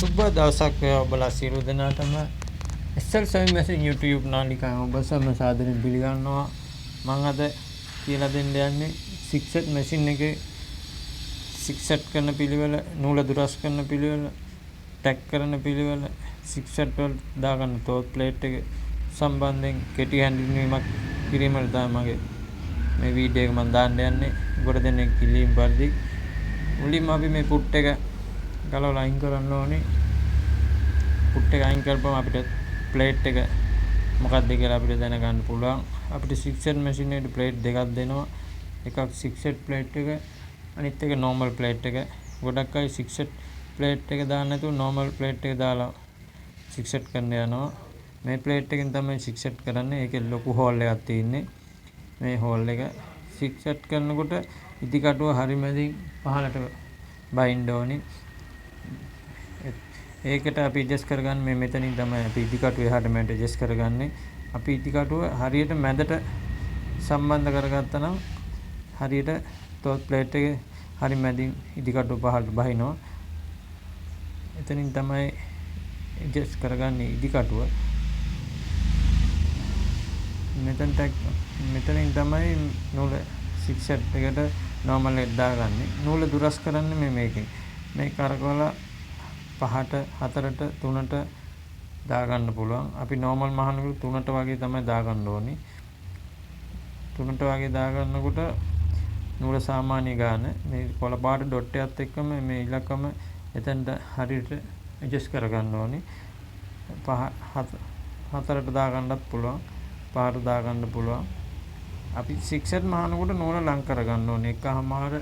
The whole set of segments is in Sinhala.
සුබ දවසක් වේවා ඔබලා සියලු දෙනාටම. SL සෙවීන් මැෂින් YouTube නාලිකාව ඔබ සැම සාදරයෙන් පිළිගන්නවා. මම අද කියලා දෙන්න යන්නේ 6 මැෂින් එකේ 6 කරන පිළිවෙල, නූල දුරස් කරන පිළිවෙල, ටැග් කරන පිළිවෙල, 6 වල දාගන්න තෝත් ප්ලේට් එක සම්බන්ධයෙන් කෙටි හැඳින්වීමක් කිරීමට තමයි මගේ මේ වීඩියෝ එක මම දාන්න යන්නේ. ගොඩ දෙනෙක් කිලිම් පරිදි මුලින්ම අපි මේ පුට් එක ගලවලා අයින් කරන්න ඕනේ. පුට් එක අයින් කරපුවම අපිට ප්ලේට් එක මොකක්ද කියලා අපිට දැනගන්න පුළුවන්. අපිට 6 මැෂින් එකට ප්ලේට් දෙකක් දෙනවා. එකක් 6 ප්ලේට් එක, අනිත් එක normal ප්ලේට් එක. ගොඩක් අය 6 ප්ලේට් එක දාන්න නැතුව normal ප්ලේට් එක දාලා 6 කරන්න යනවා. මේ ප්ලේට් එකෙන් තමයි 6 කරන්නේ. ඒකේ ලොකු හෝල් එකක් තියෙන්නේ. මේ හෝල් එක 6 කරනකොට ඉදි කටුව හරි මැදින් පහළට බයින්න ඕනේ. ඒකට අපි ඇඩ්ජස්ට් කරගන්න මේ මෙතනින් තමයි අපි ඉදි කටුව එහාට මෙහාට ඇඩ්ජස්ට් කරගන්නේ. අපි ඉදි කටුව හරියට මැදට සම්බන්ධ කරගත්තා නම් හරියට තෝත් ප්ලේට් එකේ හරි මැදින් ඉදි කටුව පහළට බහිනවා. එතනින් තමයි ඇඩ්ජස්ට් කරගන්නේ ඉදි කටුව. මෙතනින් තමයි නූල 6 එකට normal එක දාගන්නේ. නූල දුරස් කරන්නේ මේකෙන්. මේ කරකවලා 5ට 4ට 3ට දාගන්න පුළුවන්. අපි normal මහනකුළු 3ට වගේ තමයි දාගන්න ඕනේ. 3ට වගේ දාගන්නකොට නූල සාමාන්‍ය ගාන මේ කොළ පාට ඩොට් එකත් එක්කම මේ ඉලක්කම එතනට හරියට ඇඩ්ජස්ට් කරගන්න ඕනේ. 4ට දාගන්නත් පුළුවන්. 5ට දාගන්න පුළුවන්. අපි 6 මහනකොට නූල ලං කරගන්න ඕනේ. එකමාර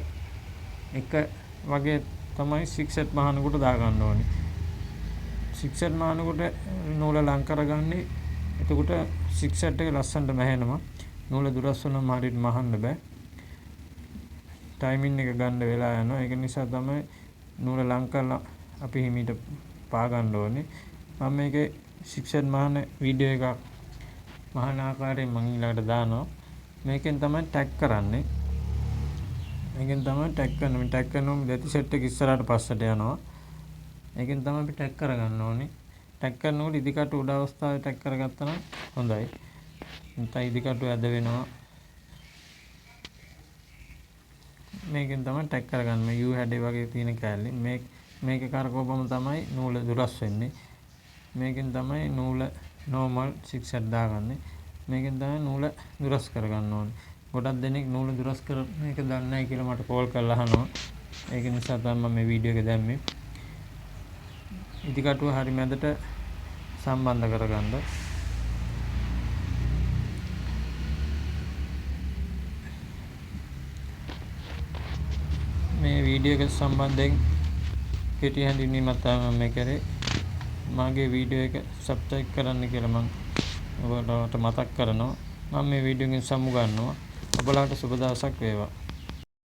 එක වගේ තමයි 6 මහනකොට දාගන්න ඕනේ. 6 මහනකොට නූල ලං කරගන්නේ. එතකොට 6 එක ලස්සනට මැහෙනවා. නූල දුරස් වුණාම හරියට මහන්න බෑ. ටයිමින් එක ගන්න වෙලා යනවා. ඒක නිසා තමයි නූල ලං කරලා අපි හිමීට පා ගන්න ඕනේ. මම මේකේ 6 මහන වීඩියෝ එකක් මහන ආකාරයෙන් මම ඊළඟට දානවා. මේකෙන් තමයි ටැග් කරන්නේ. මේකෙන් තමයි ටැග් කරන්නේ. මේ ටැග් කරනොත් දෙති සෙට් එක ඉස්සරහට පස්සට යනවා. ඒකෙන් තමයි අපි ටැග් කරගන්න ඕනේ. ටැග් කරනකොට ඉදි කටු උඩ අවස්ථාවේ ටැග් කරගත්තා නම් හොඳයි. නැත්නම් ඉදි කටු ඇද වෙනවා. මේකෙන් තමයි ටැග් කරගන්නේ. මේ U හැඩේ වගේ තියෙන කෑල්ලේ මේක කරකවපම තමයි නූල දුරස් වෙන්නේ. මේකෙන් තමයි නූල normal 6 දාගන්නේ. මේකෙන් තමයි නූල දුරස් කරගන්න ඕනේ. ගොඩක් දෙනෙක් නූල දුරස් කර මේක දන්නේ නැහැ කියලා මට කෝල් කරලා අහනවා. ඒක නිසා තමයි මම මේ වීඩියෝ එක දැම්මේ. ඉදි කටුව හරි මැදට සම්බන්ධ කරගන්න. මේ වීඩියෝ එක සම්බන්ධයෙන් කෙටි හැඳින්වීමක් තමයි මම කරේ. මගේ වීඩියෝ එක සබ්ස්ක්‍රයිබ් කරන්න කියලා මම ඔයාලට මතක් කරනවා. මම මේ වීඩියෝ එකෙන් සමු ගන්නවා. ඔබලාට සුබ දවසක් වේවා.